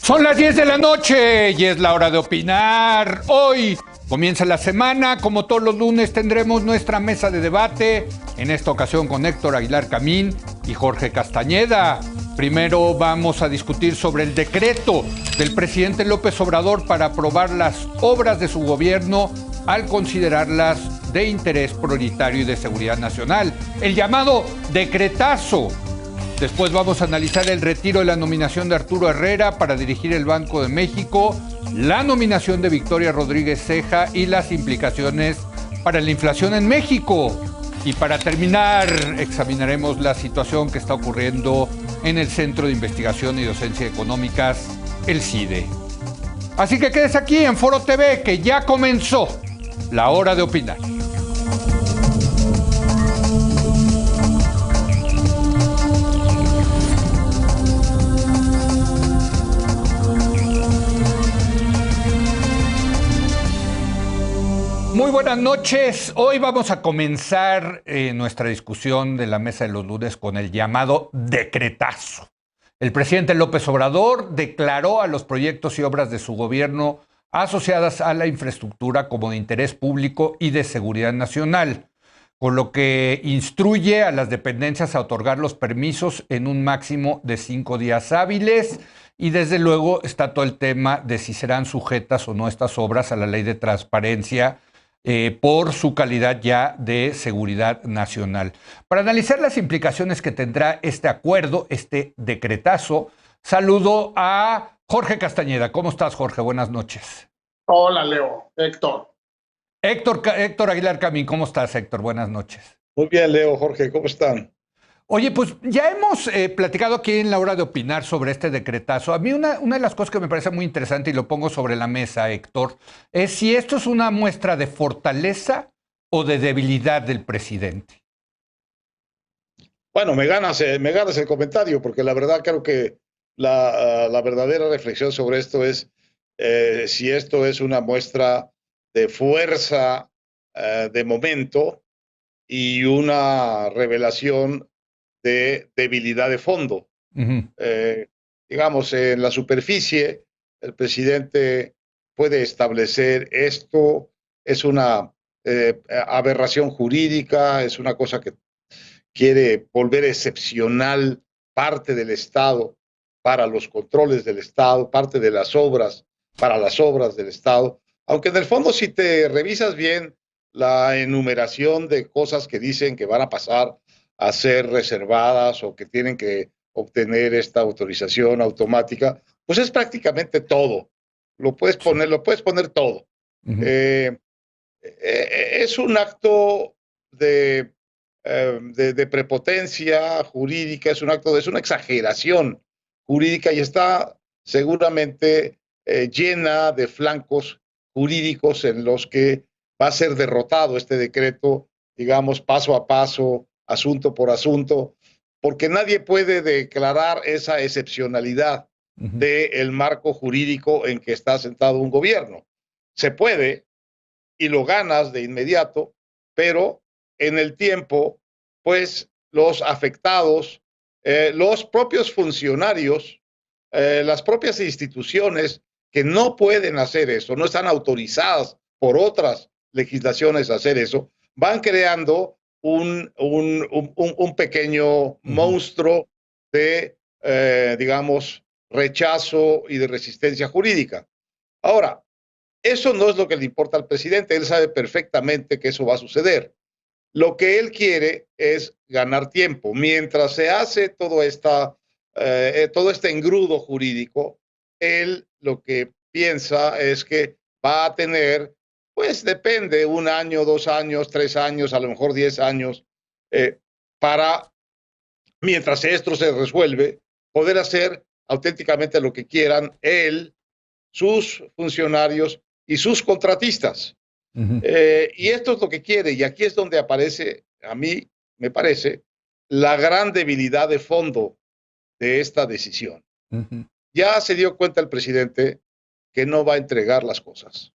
Son las 10 de la noche y es la hora de opinar. Hoy comienza la semana. Como todos los lunes tendremos nuestra mesa de debate. En esta ocasión con Héctor Aguilar Camín y Jorge Castañeda. Primero vamos a discutir sobre el decreto del presidente López Obrador para aprobar las obras de su gobierno al considerarlas de interés prioritario y de seguridad nacional. El llamado decretazo. Después vamos a analizar el retiro de la nominación de Arturo Herrera para dirigir el Banco de México, la nominación de Victoria Rodríguez Ceja y las implicaciones para la inflación en México. Y para terminar, examinaremos la situación que está ocurriendo en el Centro de Investigación y Docencia Económicas, el CIDE. Así que quédese aquí en Foro TV, que ya comenzó la hora de opinar. Muy buenas noches. Hoy vamos a comenzar nuestra discusión de la mesa de los lunes con el llamado decretazo. El presidente López Obrador declaró a los proyectos y obras de su gobierno asociadas a la infraestructura como de interés público y de seguridad nacional, con lo que instruye a las dependencias a otorgar los permisos en un máximo de 5 días hábiles. Y desde luego está todo el tema de si serán sujetas o no estas obras a la ley de transparencia por su calidad ya de seguridad nacional. Para analizar las implicaciones que tendrá este acuerdo, este decretazo, saludo a Jorge Castañeda. ¿Cómo estás, Jorge? Buenas noches. Hola, Leo. Héctor. Héctor Aguilar Camín, ¿cómo estás, Héctor? Buenas noches. Muy bien, Leo, Jorge, ¿cómo están? Oye, pues ya hemos platicado aquí en la hora de opinar sobre este decretazo. A mí una de las cosas que me parece muy interesante, y lo pongo sobre la mesa, Héctor, es si esto es una muestra de fortaleza o de debilidad del presidente. Bueno, me ganas el comentario, porque la verdad creo que la verdadera reflexión sobre esto es si esto es una muestra de fuerza de momento y una revelación de debilidad de fondo. Digamos, en la superficie, el presidente puede establecer esto, es una aberración jurídica, es una cosa que quiere volver excepcional parte del Estado para los controles del Estado, parte de las obras para las obras del Estado, aunque en el fondo si te revisas bien la enumeración de cosas que dicen que van a pasar a ser reservadas o que tienen que obtener esta autorización automática, pues es prácticamente todo. Lo puedes poner todo. Es un acto de prepotencia jurídica, es una exageración jurídica y está seguramente llena de flancos jurídicos en los que va a ser derrotado este decreto, digamos, paso a paso, asunto por asunto, porque nadie puede declarar esa excepcionalidad del marco jurídico en que está sentado un gobierno. Se puede y lo ganas de inmediato, pero en el tiempo, pues los afectados, los propios funcionarios, las propias instituciones que no pueden hacer eso, no están autorizadas por otras legislaciones a hacer eso, van creando un pequeño monstruo de, digamos, rechazo y de resistencia jurídica. Ahora, eso no es lo que le importa al presidente, él sabe perfectamente que eso va a suceder. Lo que él quiere es ganar tiempo. Mientras se hace todo este engrudo jurídico, él lo que piensa es que va a tener, pues depende, 1 año, 2 años, 3 años, a lo mejor 10 años, para, mientras esto se resuelve, poder hacer auténticamente lo que quieran él, sus funcionarios y sus contratistas. Y esto es lo que quiere, y aquí es donde aparece, a mí me parece, la gran debilidad de fondo de esta decisión. Ya se dio cuenta el presidente que no va a entregar las cosas.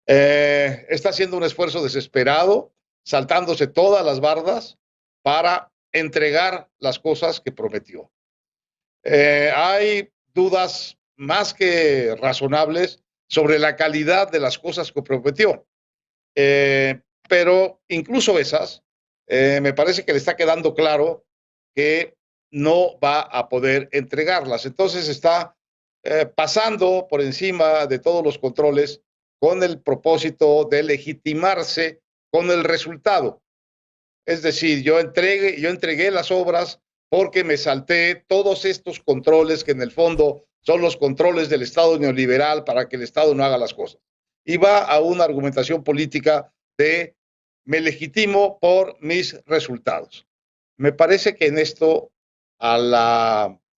Está haciendo un esfuerzo desesperado, saltándose todas las bardas para entregar las cosas que prometió. Hay dudas más que razonables sobre la calidad de las cosas que prometió. Pero incluso esas, me parece que le está quedando claro que no va a poder entregarlas. Entonces está pasando por encima de todos los controles con el propósito de legitimarse con el resultado. Es decir, yo entregué las obras porque me salté todos estos controles que en el fondo son los controles del Estado neoliberal para que el Estado no haga las cosas. Y va a una argumentación política de me legitimo por mis resultados. Me parece que en esto,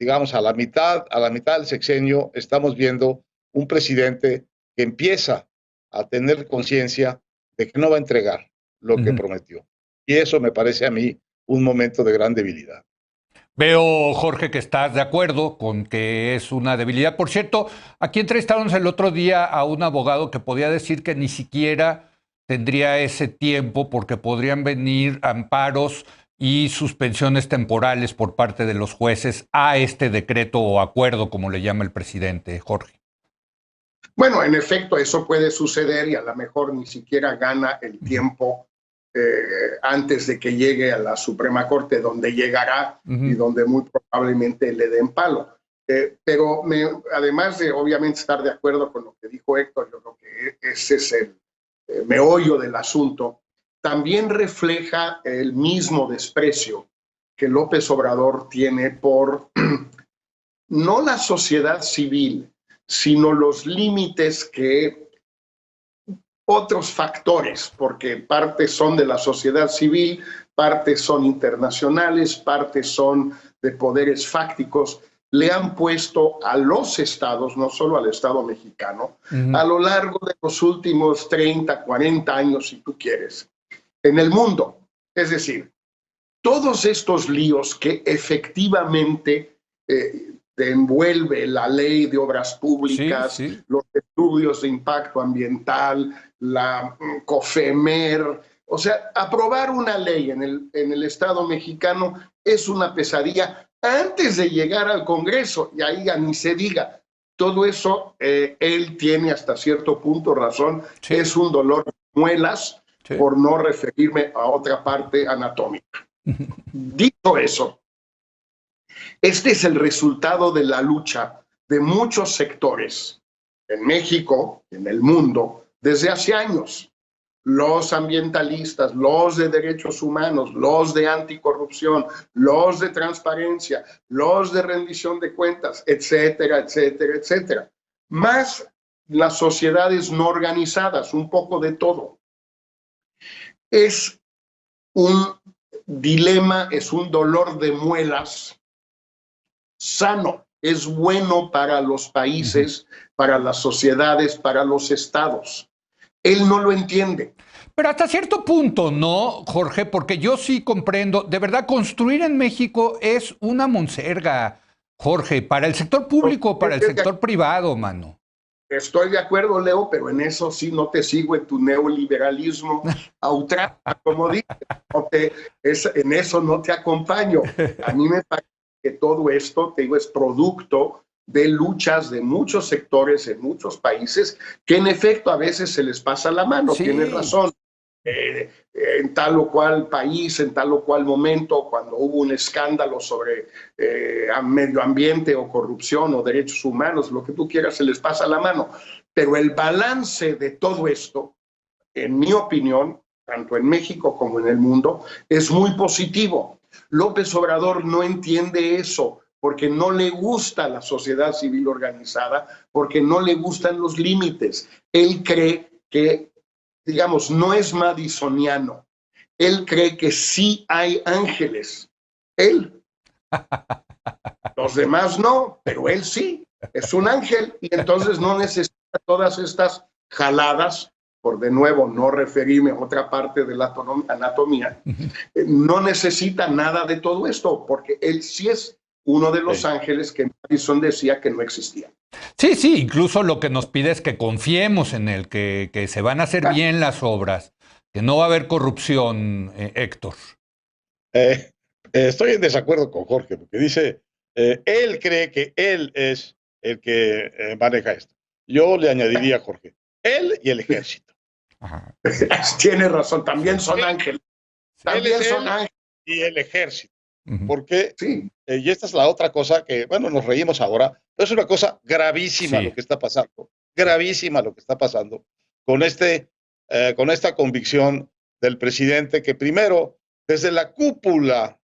digamos, a la mitad del sexenio, estamos viendo un presidente que empieza a tener conciencia de que no va a entregar lo que prometió. Y eso me parece a mí un momento de gran debilidad. Veo, Jorge, que estás de acuerdo con que es una debilidad. Por cierto, aquí entrevistamos el otro día a un abogado que podía decir que ni siquiera tendría ese tiempo porque podrían venir amparos y suspensiones temporales por parte de los jueces a este decreto o acuerdo, como le llama el presidente, Jorge. Bueno, en efecto, eso puede suceder y a lo mejor ni siquiera gana el tiempo antes de que llegue a la Suprema Corte, donde llegará y donde muy probablemente le den palo. Pero además de obviamente estar de acuerdo con lo que dijo Héctor, yo creo que ese es el meollo del asunto, también refleja el mismo desprecio que López Obrador tiene por no la sociedad civil, sino los límites que otros factores, porque parte son de la sociedad civil, parte son internacionales, parte son de poderes fácticos, le han puesto a los estados, no solo al Estado mexicano, a lo largo de los últimos 30, 40 años, si tú quieres, en el mundo. Es decir, todos estos líos que efectivamente envuelve la ley de obras públicas, los estudios de impacto ambiental, la COFEMER. O sea, aprobar una ley en el Estado mexicano es una pesadilla antes de llegar al Congreso, y ahí ya ni se diga. Todo eso, él tiene hasta cierto punto razón, es un dolor de muelas, por no referirme a otra parte anatómica. Dicho eso, este es el resultado de la lucha de muchos sectores en México, en el mundo, desde hace años. Los ambientalistas, los de derechos humanos, los de anticorrupción, los de transparencia, los de rendición de cuentas, etcétera, etcétera, etcétera. Más las sociedades no organizadas, un poco de todo. Es un dilema, es un dolor de muelas sano, es bueno para los países, para las sociedades, para los estados. Él no lo entiende. Pero hasta cierto punto, ¿no, Jorge? Porque yo sí comprendo, de verdad, construir en México es una monserga, Jorge, para el sector público, para el sector privado, mano. Estoy de acuerdo, Leo, pero en eso sí no te sigo en tu neoliberalismo a ultranza, como dices. En eso no te acompaño. A mí me parece que todo esto, te digo, es producto de luchas de muchos sectores en muchos países que en efecto a veces se les pasa la mano. Tienes razón. En tal o cual país, en tal o cual momento, cuando hubo un escándalo sobre medio ambiente o corrupción o derechos humanos, lo que tú quieras, se les pasa la mano. Pero el balance de todo esto, en mi opinión, tanto en México como en el mundo, es muy positivo. López Obrador no entiende eso porque no le gusta la sociedad civil organizada, porque no le gustan los límites. Él cree que, digamos, no es madisoniano. Él cree que sí hay ángeles. Él. Los demás no, pero él sí. Es un ángel y entonces no necesita todas estas jaladas, por de nuevo no referirme a otra parte de la anatomía, no necesita nada de todo esto, porque él sí es uno de los ángeles que Madison decía que no existía. Sí, incluso lo que nos pide es que confiemos en él, que se van a hacer bien las obras, que no va a haber corrupción, Héctor. Estoy en desacuerdo con Jorge, porque dice, él cree que él es el que maneja esto. Yo le añadiría, Jorge, él y el ejército. Ajá. Tiene razón, también son ángeles. También son ángeles. Y el ejército. Ujú. Porque, Sí. y esta es la otra cosa que, bueno, nos reímos ahora, pero es una cosa gravísima Sí. lo que está pasando. Gravísima lo que está pasando con esta convicción del presidente que primero, desde la cúpula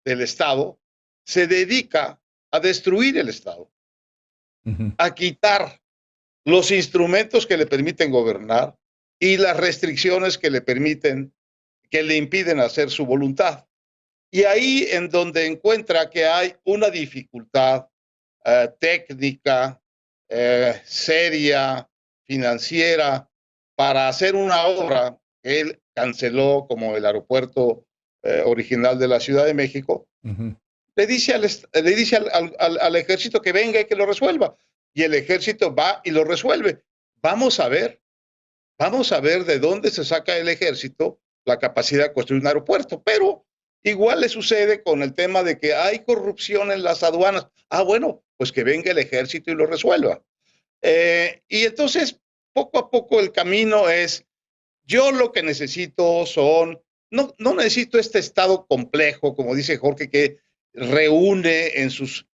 del Estado, se dedica a destruir el Estado, Ujú. a quitar los instrumentos que le permiten gobernar y las restricciones que le impiden hacer su voluntad. Y ahí en donde encuentra que hay una dificultad técnica, seria, financiera, para hacer una obra que él canceló como el aeropuerto original de la Ciudad de México, Ujú. le dice al ejército que venga y que lo resuelva. Y el ejército va y lo resuelve. Vamos a ver de dónde se saca el ejército la capacidad de construir un aeropuerto. Pero igual le sucede con el tema de que hay corrupción en las aduanas. Ah, bueno, pues que venga el ejército y lo resuelva. Y entonces, poco a poco el camino es, yo lo que necesito no necesito este Estado complejo, como dice Jorge, que reúne en sus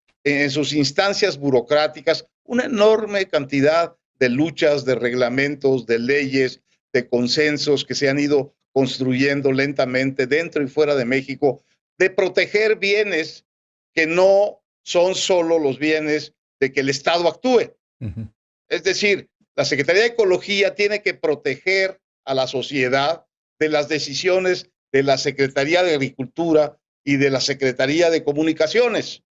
instancias burocráticas una enorme cantidad de luchas, de reglamentos, de leyes, de consensos que se han ido construyendo lentamente dentro y fuera de México, de proteger bienes que no son solo los bienes de que el Estado actúe. Ujú. Es decir, la Secretaría de Ecología tiene que proteger a la sociedad de las decisiones de la Secretaría de Agricultura y de la Secretaría de Comunicaciones,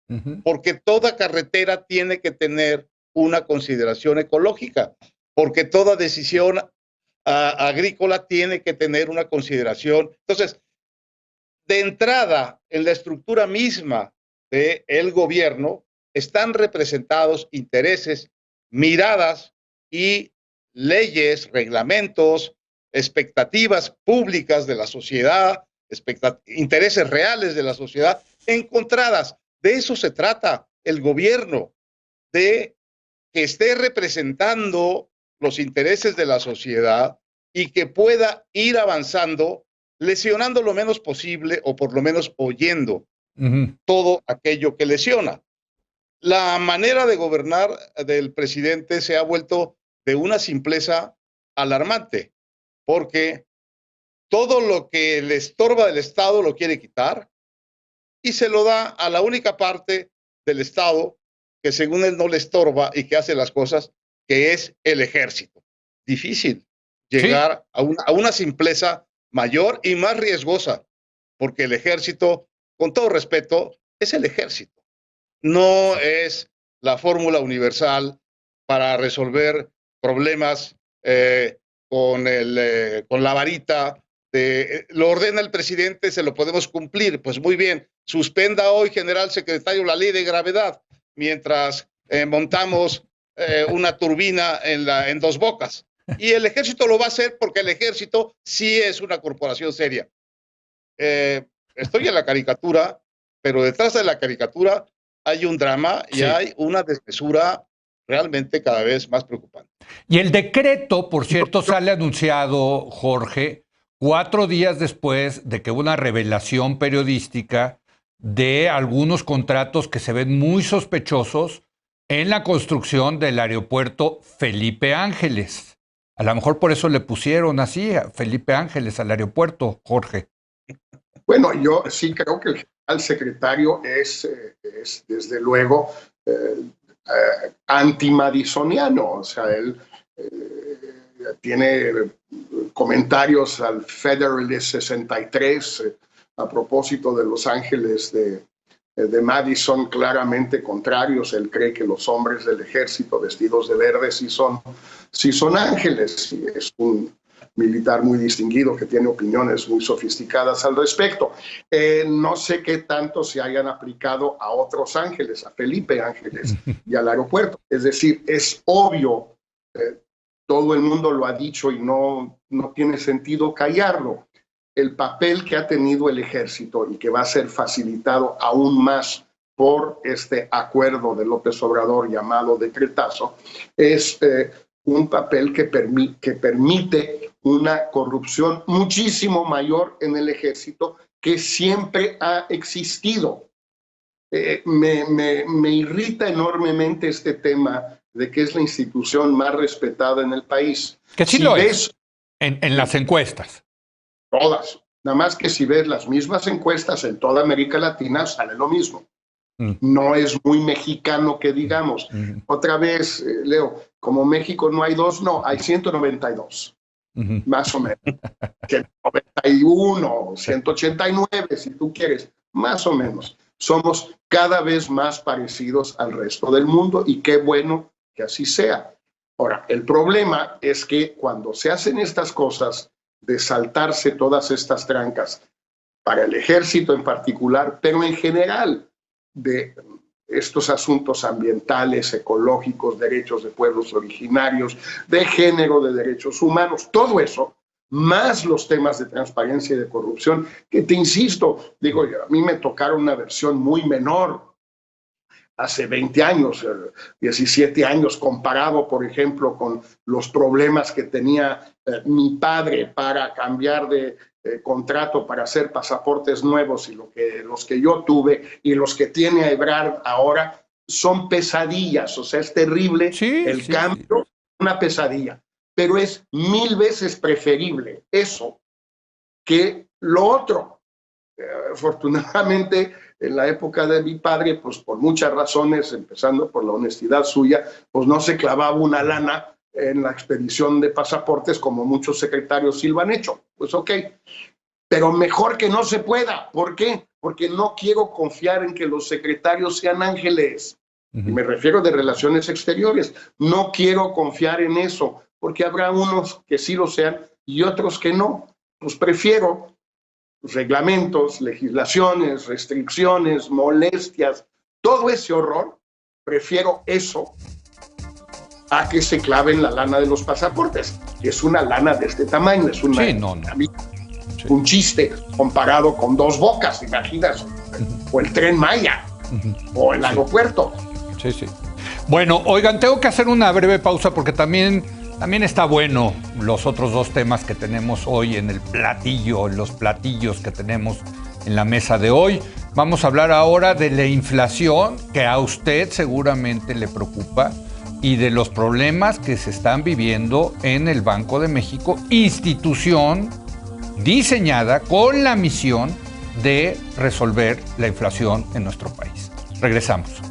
Ujú. porque toda carretera tiene que tener una consideración ecológica, porque toda decisión agrícola tiene que tener una consideración. Entonces, de entrada, en la estructura misma del gobierno, están representados intereses, miradas y leyes, reglamentos, expectativas públicas de la sociedad, intereses reales de la sociedad, encontradas. De eso se trata el gobierno, de que esté representando los intereses de la sociedad y que pueda ir avanzando, lesionando lo menos posible o por lo menos oyendo Ujú. todo aquello que lesiona. La manera de gobernar del presidente se ha vuelto de una simpleza alarmante, porque todo lo que le estorba del Estado lo quiere quitar y se lo da a la única parte del Estado que según él no le estorba y que hace las cosas, que es el ejército. Difícil llegar a una simpleza mayor y más riesgosa, porque el ejército, con todo respeto, es el ejército. No es la fórmula universal para resolver problemas con la varita. Lo ordena el presidente, se lo podemos cumplir. Pues muy bien, suspenda hoy, general secretario, la ley de gravedad, mientras montamos una turbina en Dos Bocas. Y el ejército lo va a hacer porque el ejército sí es una corporación seria. Estoy en la caricatura, pero detrás de la caricatura hay un drama y hay una desmesura realmente cada vez más preocupante. Y el decreto, por cierto, sale anunciado, Jorge, 4 días después de que hubo una revelación periodística de algunos contratos que se ven muy sospechosos en la construcción del aeropuerto Felipe Ángeles. A lo mejor por eso le pusieron así a Felipe Ángeles al aeropuerto, Jorge. Bueno, yo sí creo que el general secretario es desde luego anti-madisoniano, o sea, él tiene comentarios al Federalist 63 a propósito de Los Ángeles de Madison claramente contrarios. Él cree que los hombres del ejército vestidos de verde sí son ángeles, y es un militar muy distinguido que tiene opiniones muy sofisticadas al respecto. No sé qué tanto se hayan aplicado a otros ángeles, a Felipe Ángeles y al aeropuerto. Es decir, es obvio, todo el mundo lo ha dicho y no tiene sentido callarlo. El papel que ha tenido el ejército y que va a ser facilitado aún más por este acuerdo de López Obrador llamado decretazo es un papel que permite una corrupción muchísimo mayor en el ejército que siempre ha existido. Me irrita enormemente este tema de que es la institución más respetada en el país. Que sí lo es, en las encuestas. Todas. Nada más que si ves las mismas encuestas en toda América Latina, sale lo mismo. No es muy mexicano que digamos. Otra vez, Leo, como México no hay dos, no, hay 192. Más o menos. 191, 189, si tú quieres, más o menos. Somos cada vez más parecidos al resto del mundo y qué bueno que así sea. Ahora, el problema es que cuando se hacen estas cosas de saltarse todas estas trancas para el ejército en particular, pero en general de estos asuntos ambientales, ecológicos, derechos de pueblos originarios, de género, de derechos humanos, todo eso, más los temas de transparencia y de corrupción, que te insisto, digo, a mí me tocaron una versión muy menor hace 20 años, 17 años, comparado, por ejemplo, con los problemas que tenía mi padre para cambiar de contrato para hacer pasaportes nuevos y los que yo tuve y los que tiene Ebrard ahora son pesadillas, o sea, es terrible el cambio, una pesadilla, pero es 1000 veces preferible eso que lo otro. Afortunadamente, en la época de mi padre, pues por muchas razones, empezando por la honestidad suya, pues no se clavaba una lana en la expedición de pasaportes como muchos secretarios sí lo han hecho. Pues ok, pero mejor que no se pueda. ¿Por qué? Porque no quiero confiar en que los secretarios sean ángeles. Y me refiero de relaciones exteriores. No quiero confiar en eso, porque habrá unos que sí lo sean y otros que no. Pues prefiero reglamentos, legislaciones, restricciones, molestias, todo ese horror, prefiero eso a que se claven la lana de los pasaportes. Es una lana de este tamaño, es una, un chiste comparado con Dos Bocas, imaginas, o el Tren Maya, o el aeropuerto. Sí, sí. Bueno, oigan, tengo que hacer una breve pausa porque también está bueno los otros dos temas que tenemos hoy en el platillo, en los platillos que tenemos en la mesa de hoy. Vamos a hablar ahora de la inflación, que a usted seguramente le preocupa, y de los problemas que se están viviendo en el Banco de México, institución diseñada con la misión de resolver la inflación en nuestro país. Regresamos.